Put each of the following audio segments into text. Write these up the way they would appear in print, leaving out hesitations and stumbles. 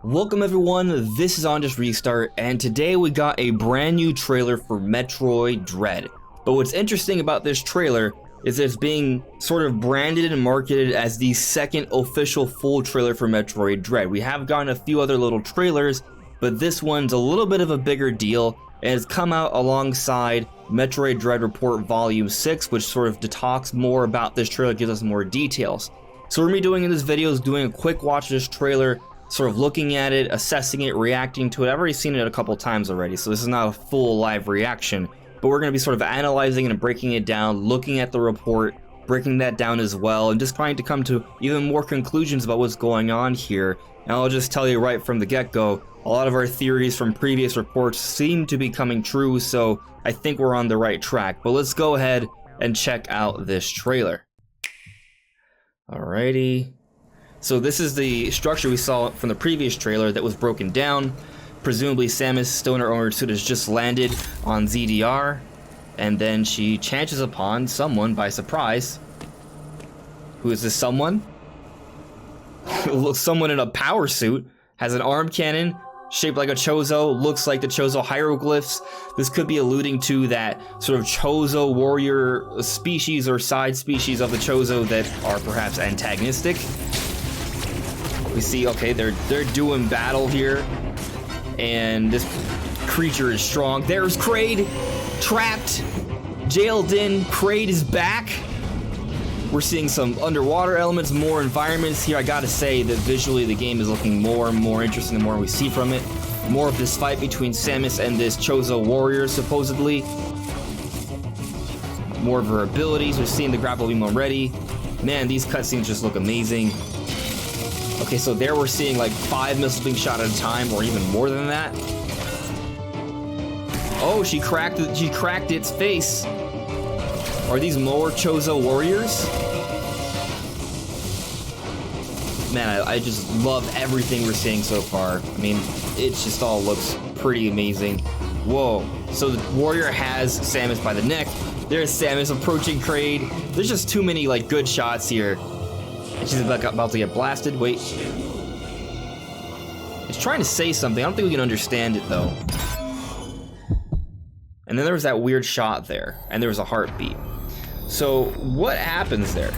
Welcome everyone, this is On Just Restart, and today we got a brand new trailer for Metroid Dread. But what's interesting about this trailer is it's being sort of branded and marketed as the second official full trailer for Metroid Dread. We have gotten a few other little trailers, but this one's a little bit of a bigger deal, and it's come out alongside Metroid Dread Report Volume 6, which sort of talks more about this trailer, gives us more details. So what we're going to be doing in this video is doing a quick watch of this trailer, sort of looking at it, assessing it, reacting to it. I've already seen it a couple times already, so this is not a full live reaction, but we're going to be sort of analyzing and breaking it down, looking at the report, breaking that down as well, and just trying to come to even more conclusions about what's going on here. And I'll just tell you right from the get-go, a lot of our theories from previous reports seem to be coming true, so I think we're on the right track. But let's go ahead and check out this trailer. Alrighty. So this is the structure we saw from the previous trailer that was broken down. Presumably Samus, still in her armored suit, has just landed on ZDR, and then she chances upon someone by surprise. Who is this someone? Someone in a power suit, has an arm cannon, shaped like a Chozo, looks like the Chozo hieroglyphs. This could be alluding to that sort of Chozo Warrior species or side species of the Chozo that are perhaps antagonistic. We see, okay, they're doing battle here, and this creature is strong. There's Kraid, trapped, jailed in. Kraid is back. We're seeing some underwater elements, more environments here. I gotta say that visually the game is looking more and more interesting the more we see from it. More of this fight between Samus and this Chozo Warrior, supposedly. More of her abilities. We're seeing the grapple beam already. Man, these cutscenes just look amazing. Okay, so there we're seeing like 5 missiles being shot at a time, or even more than that. Oh, she cracked its face. Are these more Chozo Warriors? Man, I just love everything we're seeing so far. I mean, it just all looks pretty amazing. Whoa, so the warrior has Samus by the neck. There's Samus approaching Kraid. There's just too many like good shots here. And she's about to get blasted. Wait. It's trying to say something. I don't think we can understand it though. And then there was that weird shot there, and there was a heartbeat. So what happens there?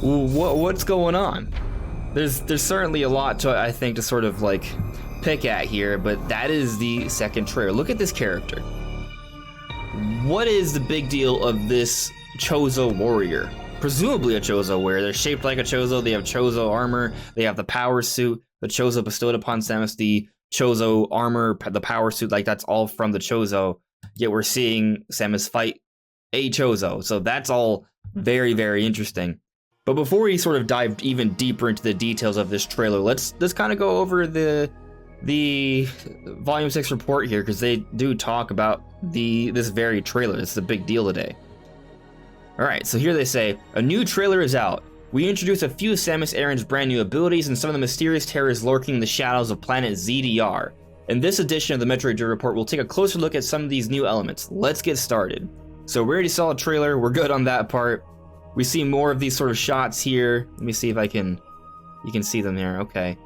What's going on? There's certainly a lot to, I think, to sort of like pick at here, but that is the second trailer. Look at this character. What is the big deal of this Chozo Warrior? Presumably a Chozo Warrior. They're shaped like a Chozo. They have Chozo armor. They have the power suit. The Chozo bestowed upon Samus the Chozo armor, the power suit. Like that's all from the Chozo. Yet we're seeing Samus fight a Chozo. So that's all very, very interesting. But before we sort of dive even deeper into the details of this trailer, let's kind of go over the Volume 6 report here, because they do talk about this very trailer. It's the big deal today. Alright, so here they say, a new trailer is out. We introduce a few of Samus Aran's brand new abilities and some of the mysterious terrors lurking in the shadows of planet ZDR. In this edition of the Metroid Dread Report, we'll take a closer look at some of these new elements. Let's get started. So we already saw a trailer, we're good on that part. We see more of these sort of shots here. Let me see if you can see them there, okay.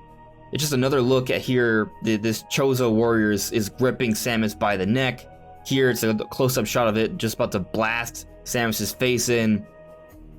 It's just another look at here, this Chozo Warrior is gripping Samus by the neck. Here it's a close-up shot of it, just about to blast Samus's face in.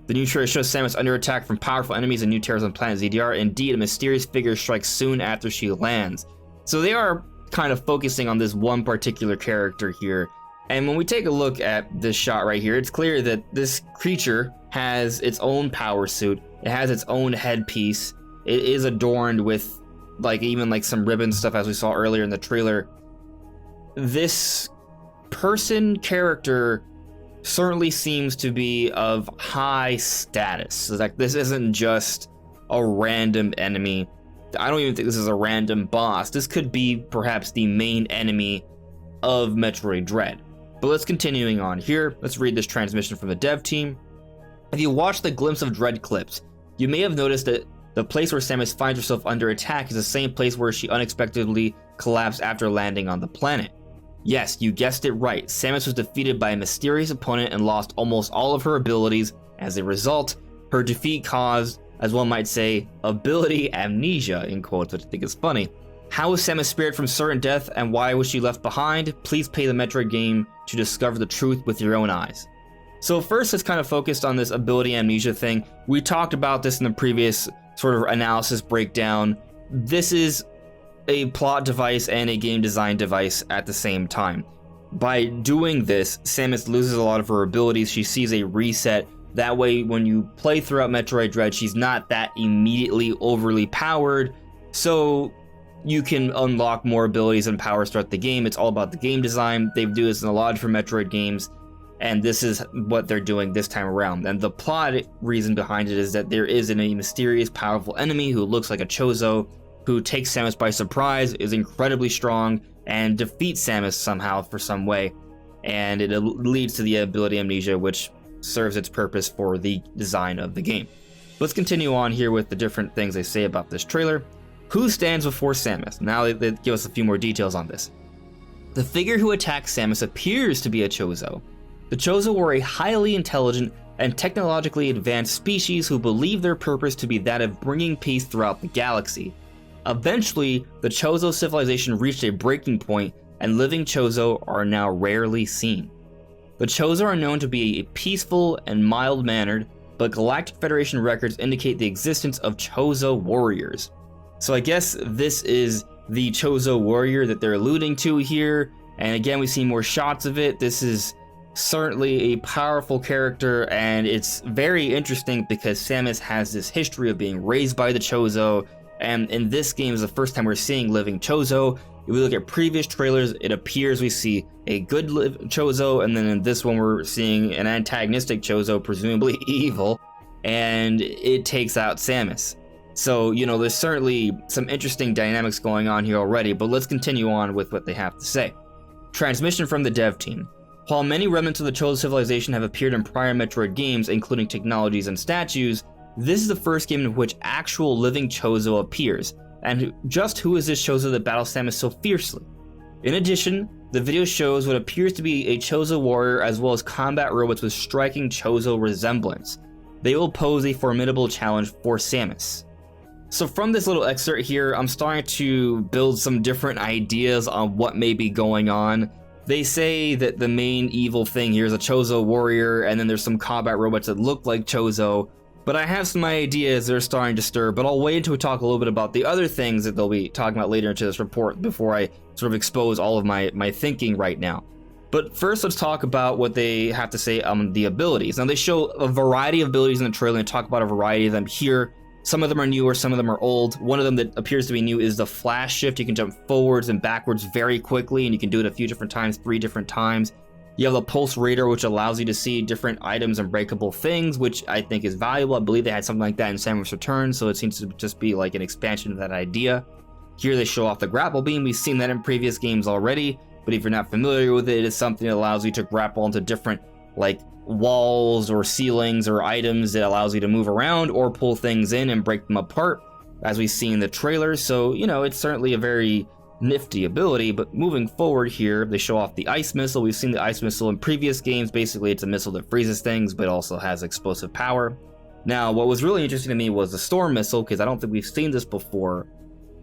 The new trailer shows Samus under attack from powerful enemies and new terrors on planet ZDR. Indeed, a mysterious figure strikes soon after she lands. So they are kind of focusing on this one particular character here. And when we take a look at this shot right here, it's clear that this creature has its own power suit. It has its own headpiece. It is adorned with like even like some ribbon stuff, as we saw earlier in the trailer. This character certainly seems to be of high status. So like this isn't just a random enemy. I don't even think this is a random boss. This could be perhaps the main enemy of Metroid Dread. But let's continuing on here. Let's read this transmission from the dev team. If you watch the Glimpse of Dread clips, you may have noticed that the place where Samus finds herself under attack is the same place where she unexpectedly collapsed after landing on the planet. Yes, you guessed it right. Samus was defeated by a mysterious opponent and lost almost all of her abilities. As a result, her defeat caused as one might say, ability amnesia, in quotes, which I think is funny. How was Samus spared from certain death, and why was she left behind? Please play the Metroid game to discover the truth with your own eyes. So first, let's kind of focus on this ability amnesia thing. We talked about this in the previous sort of analysis breakdown. This is a plot device and a game design device at the same time. By doing this, Samus loses a lot of her abilities. She sees a reset. That way, when you play throughout Metroid Dread, she's not that immediately overly powered. So you can unlock more abilities and powers throughout the game. It's all about the game design. They do this in a lot of different Metroid games, and this is what they're doing this time around. And the plot reason behind it is that there is a mysterious, powerful enemy who looks like a Chozo, who takes Samus by surprise, is incredibly strong, and defeats Samus somehow for some way. And it leads to the ability amnesia, which serves its purpose for the design of the game. Let's continue on here with the different things they say about this trailer. Who stands before Samus? Now they give us a few more details on this. The figure who attacks Samus appears to be a Chozo. The Chozo were a highly intelligent and technologically advanced species who believe their purpose to be that of bringing peace throughout the galaxy. Eventually, the Chozo civilization reached a breaking point, and living Chozo are now rarely seen. The Chozo are known to be peaceful and mild-mannered, but Galactic Federation records indicate the existence of Chozo Warriors. So I guess this is the Chozo Warrior that they're alluding to here, and again we see more shots of it. This is certainly a powerful character, and it's very interesting because Samus has this history of being raised by the Chozo, and in this game is the first time we're seeing living Chozo. If we look at previous trailers, it appears we see a good Chozo, and then in this one we're seeing an antagonistic Chozo, presumably evil, and it takes out Samus. So, you know, there's certainly some interesting dynamics going on here already, but let's continue on with what they have to say. Transmission from the dev team. While many remnants of the Chozo civilization have appeared in prior Metroid games, including technologies and statues, this is the first game in which actual living Chozo appears. And just who is this Chozo that battles Samus so fiercely? In addition, the video shows what appears to be a Chozo Warrior as well as combat robots with striking Chozo resemblance. They will pose a formidable challenge for Samus. So from this little excerpt here, I'm starting to build some different ideas on what may be going on. They say that the main evil thing here is a Chozo Warrior, and then there's some combat robots that look like Chozo. But I have some ideas that are starting to stir, but I'll wait until we talk a little bit about the other things that they'll be talking about later into this report before I sort of expose all of my thinking right now. But first, let's talk about what they have to say on the abilities. Now, they show a variety of abilities in the trailer and talk about a variety of them here. Some of them are newer, some of them are old. One of them that appears to be new is the flash shift. You can jump forwards and backwards very quickly, and you can do it a few different times, 3 different times. You have the pulse radar, which allows you to see different items and breakable things, which I think is valuable. I believe they had something like that in Samus Returns, so it seems to just be like an expansion of that idea. Here they show off the grapple beam. We've seen that in previous games already, but if you're not familiar with it, it is something that allows you to grapple onto different like walls or ceilings or items that allows you to move around or pull things in and break them apart, as we see in the trailer. So, you know, it's certainly a very nifty ability. But moving forward here, they show off the ice missile. We've seen the ice missile in previous games. Basically, it's a missile that freezes things, but also has explosive power. Now, what was really interesting to me was the storm missile, because I don't think we've seen this before.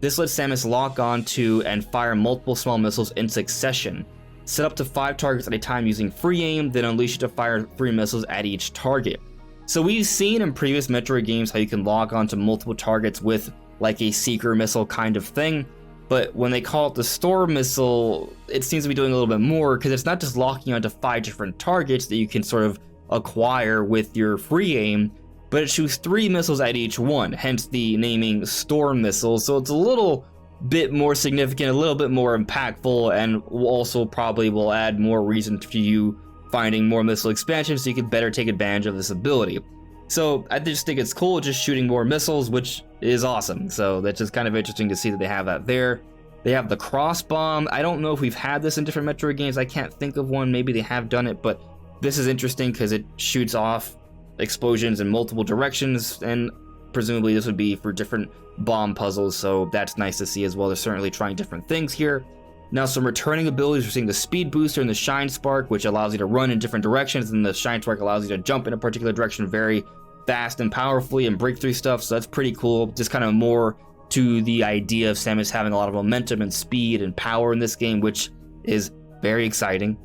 This lets Samus lock onto and fire multiple small missiles in succession. Set up to 5 targets at a time using free aim, then unleash it to fire 3 missiles at each target. So we've seen in previous Metroid games how you can lock onto multiple targets with like a seeker missile kind of thing. But when they call it the storm missile, it seems to be doing a little bit more, because it's not just locking onto 5 different targets that you can sort of acquire with your free aim, but it shoots 3 missiles at each one, hence the naming storm missile. So it's a little bit more significant, a little bit more impactful, and also probably will add more reason to you finding more missile expansion so you can better take advantage of this ability. So I just think it's cool just shooting more missiles, which is awesome. So that's just kind of interesting to see that they have that there. They have the cross bomb. I don't know if we've had this in different Metroid games. I can't think of one. Maybe they have done it, but this is interesting because it shoots off explosions in multiple directions, and presumably this would be for different bomb puzzles, so that's nice to see as well. They're certainly trying different things here. Now, some returning abilities. We're seeing the speed booster and the shine spark, which allows you to run in different directions, and the shine spark allows you to jump in a particular direction very fast and powerfully and break through stuff, so that's pretty cool. Just kind of more to the idea of Samus having a lot of momentum and speed and power in this game, which is very exciting.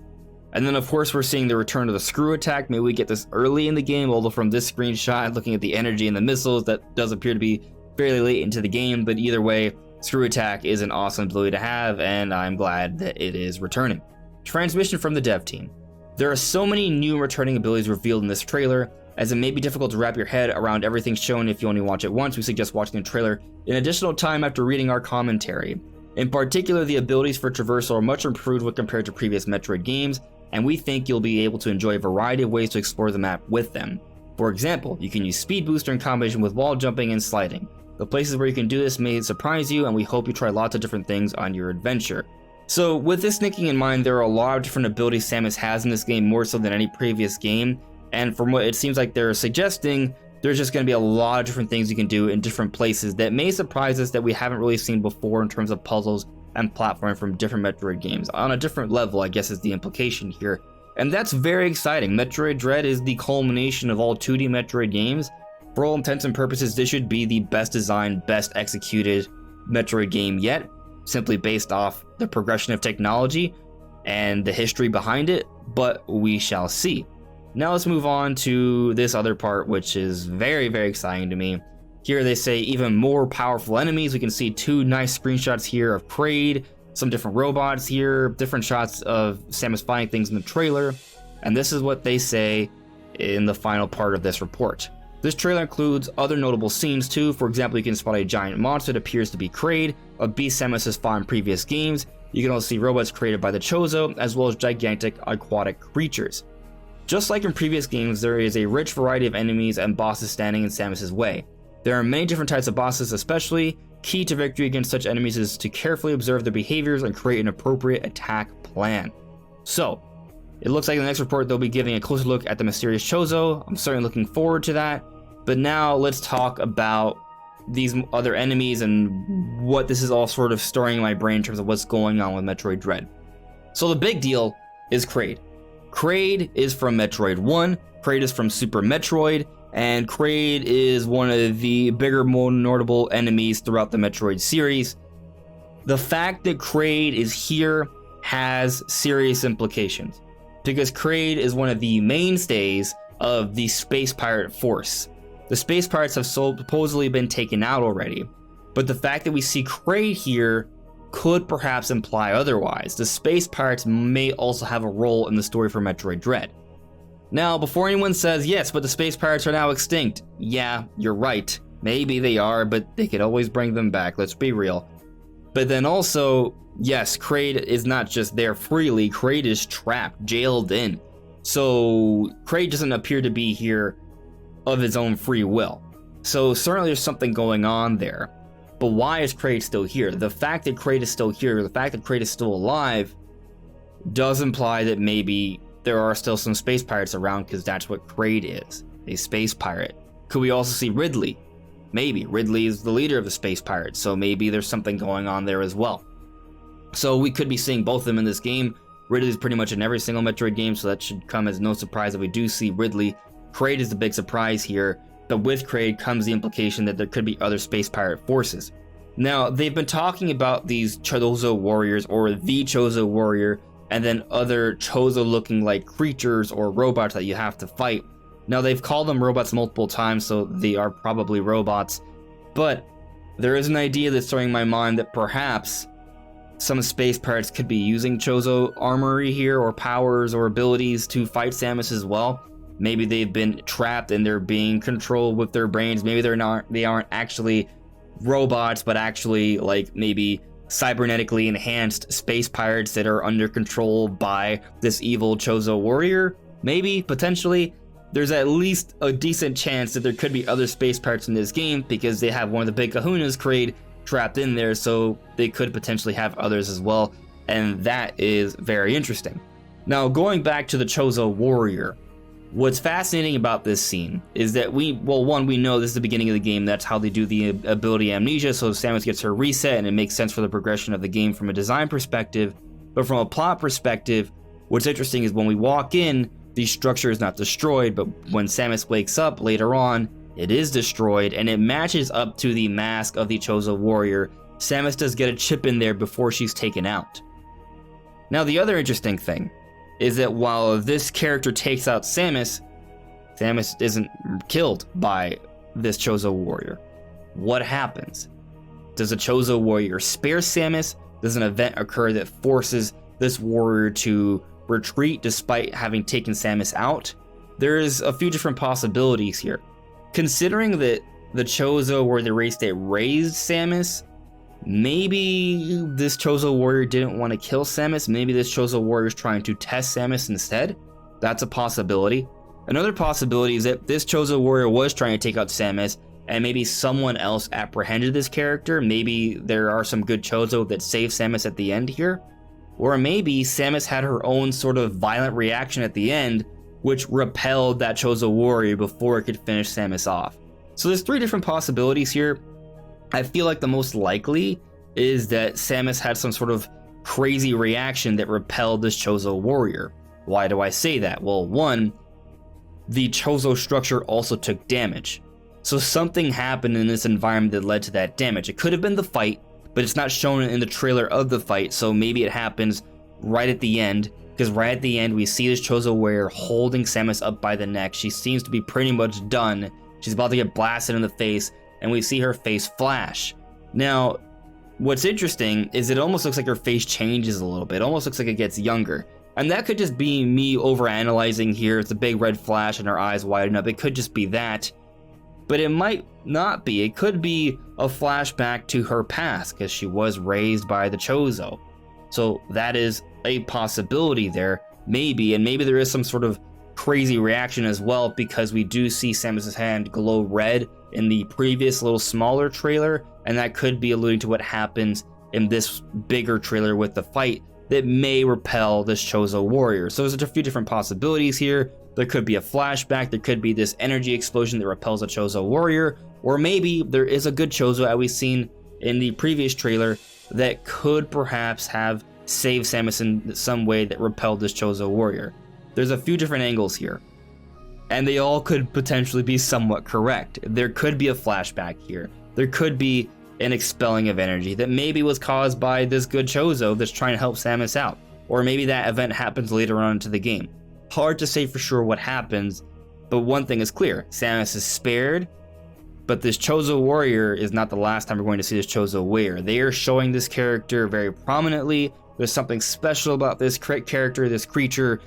And then of course we're seeing the return of the screw attack. Maybe we get this early in the game, although from this screenshot, looking at the energy and the missiles, that does appear to be fairly late into the game, but either way, screw attack is an awesome ability to have, and I'm glad that it is returning. Transmission from the dev team. There are so many new returning abilities revealed in this trailer, as it may be difficult to wrap your head around everything shown if you only watch it once. We suggest watching the trailer in additional time after reading our commentary. In particular, the abilities for traversal are much improved when compared to previous Metroid games, and we think you'll be able to enjoy a variety of ways to explore the map with them. For example, you can use speed booster in combination with wall jumping and sliding. The places where you can do this may surprise you, and we hope you try lots of different things on your adventure. So with this thinking in mind, there are a lot of different abilities Samus has in this game, more so than any previous game. And from what it seems like they're suggesting, there's just going to be a lot of different things you can do in different places that may surprise us that we haven't really seen before in terms of puzzles and platforming from different Metroid games. On a different level, I guess, is the implication here. And that's very exciting. Metroid Dread is the culmination of all 2D Metroid games. For all intents and purposes, this should be the best designed, best executed Metroid game yet, simply based off the progression of technology and the history behind it, but we shall see. Now let's move on to this other part, which is very, very exciting to me. Here they say even more powerful enemies. We can see 2 nice screenshots here of Kraid, some different robots here, different shots of Samus fighting things in the trailer, and this is what they say in the final part of this report. This trailer includes other notable scenes too. For example, you can spot a giant monster that appears to be Kraid, a beast Samus has fought in previous games. You can also see robots created by the Chozo, as well as gigantic aquatic creatures. Just like in previous games, there is a rich variety of enemies and bosses standing in Samus's way. There are many different types of bosses, especially key to victory against such enemies is to carefully observe their behaviors and create an appropriate attack plan. So, it looks like in the next report they'll be giving a closer look at the mysterious Chozo. I'm certainly looking forward to that. But now let's talk about these other enemies and what this is all sort of storing in my brain in terms of what's going on with Metroid Dread. So the big deal is Kraid. Kraid is from Metroid 1, Kraid is from Super Metroid, and Kraid is one of the bigger, more notable enemies throughout the Metroid series. The fact that Kraid is here has serious implications, because Kraid is one of the mainstays of the Space Pirate Force. The Space Pirates have supposedly been taken out already, but the fact that we see Kraid here could perhaps imply otherwise. The Space Pirates may also have a role in the story for Metroid Dread. Now, before anyone says, yes, but the Space Pirates are now extinct, yeah, you're right. Maybe they are, but they could always bring them back, let's be real. But then also, yes, Kraid is not just there freely, Kraid is trapped, jailed in. So, Kraid doesn't appear to be here of his own free will. So certainly there's something going on there. But why is Kraid still here? The fact that Kraid is still here, the fact that Kraid is still alive, does imply that maybe there are still some space pirates around, because that's what Kraid is, a space pirate. Could we also see Ridley? Maybe. Ridley is the leader of the space pirates, so maybe there's something going on there as well. So we could be seeing both of them in this game. Ridley's pretty much in every single Metroid game, so that should come as no surprise if we do see Ridley. Kraid is the big surprise here, but with Kraid comes the implication that there could be other space pirate forces. Now, they've been talking about these Chozo Warriors, or the Chozo Warrior, and then other Chozo-looking like creatures or robots that you have to fight. Now, they've called them robots multiple times, so they are probably robots, but there is an idea that's throwing in my mind that perhaps some space pirates could be using Chozo armory here, or powers or abilities to fight Samus as well. Maybe they've been trapped and they're being controlled with their brains. Maybe they aren't actually robots, but actually like maybe cybernetically enhanced space pirates that are under control by this evil Chozo Warrior. Maybe, potentially. There's at least a decent chance that there could be other space pirates in this game, because they have one of the big kahunas, Kraid, trapped in there, so they could potentially have others as well, and that is very interesting. Now, going back to the Chozo Warrior, what's fascinating about this scene is that we know this is the beginning of the game. That's how they do the ability amnesia, so Samus gets her reset, and it makes sense for the progression of the game from a design perspective. But from a plot perspective, what's interesting is when we walk in, the structure is not destroyed, but when Samus wakes up later on, it is destroyed, and it matches up to the mask of the Chozo Warrior. Samus does get a chip in there before she's taken out. Now, the other interesting thing is that while this character takes out Samus, Samus isn't killed by this Chozo Warrior. What happens? Does the Chozo Warrior spare Samus? Does an event occur that forces this warrior to retreat despite having taken Samus out? There's a few different possibilities here. Considering that the Chozo were the race that raised Samus, maybe this Chozo Warrior didn't want to kill Samus. Maybe this Chozo Warrior is trying to test Samus instead. That's a possibility. Another possibility is that this Chozo Warrior was trying to take out Samus, and maybe someone else apprehended this character. Maybe there are some good Chozo that save Samus at the end here. Or maybe Samus had her own sort of violent reaction at the end, which repelled that Chozo Warrior before it could finish Samus off. So there's three different possibilities here. I feel like the most likely is that Samus had some sort of crazy reaction that repelled this Chozo Warrior. Why do I say that? Well, one, the Chozo structure also took damage. So something happened in this environment that led to that damage. It could have been the fight, but it's not shown in the trailer of the fight, so maybe it happens right at the end, because right at the end we see this Chozo Warrior holding Samus up by the neck. She seems to be pretty much done. She's about to get blasted in the face, and we see her face flash. Now, what's interesting is it almost looks like her face changes a little bit. It almost looks like it gets younger. And that could just be me overanalyzing here. It's a big red flash and her eyes widen up. It could just be that. But it might not be. It could be a flashback to her past, because she was raised by the Chozo. So that is a possibility there, maybe. And maybe there is some sort of crazy reaction as well, because we do see Samus's hand glow red in the previous little smaller trailer, and that could be alluding to what happens in this bigger trailer with the fight that may repel this Chozo Warrior. So there's a few different possibilities here. There could be a flashback, there could be this energy explosion that repels a Chozo Warrior, or maybe there is a good Chozo, as we've seen in the previous trailer, that could perhaps have saved Samus in some way that repelled this Chozo Warrior. There's a few different angles here, and they all could potentially be somewhat correct. There could be a flashback here. There could be an expelling of energy that maybe was caused by this good Chozo that's trying to help Samus out. Or maybe that event happens later on into the game. Hard to say for sure what happens, but one thing is clear. Samus is spared, but this Chozo Warrior is not the last time we're going to see this Chozo Warrior. They are showing this character very prominently. There's something special about this character, this creature,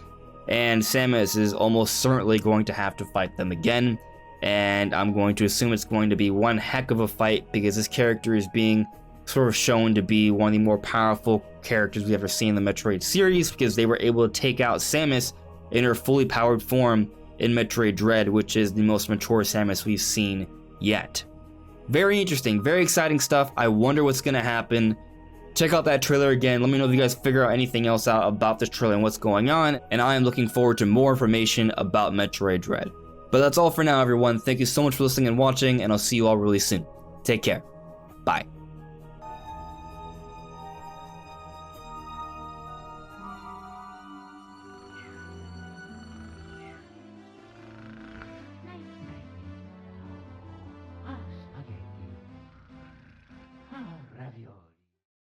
and Samus is almost certainly going to have to fight them again. And I'm going to assume it's going to be one heck of a fight, because this character is being sort of shown to be one of the more powerful characters we've ever seen in the Metroid series, because they were able to take out Samus in her fully powered form in Metroid Dread, which is the most mature Samus we've seen yet. Very interesting, very exciting stuff. I wonder what's going to happen. Check out that trailer again. Let me know if you guys figure out anything else out about this trailer and what's going on. And I am looking forward to more information about Metroid Dread. But that's all for now, everyone. Thank you so much for listening and watching, and I'll see you all really soon. Take care. Bye.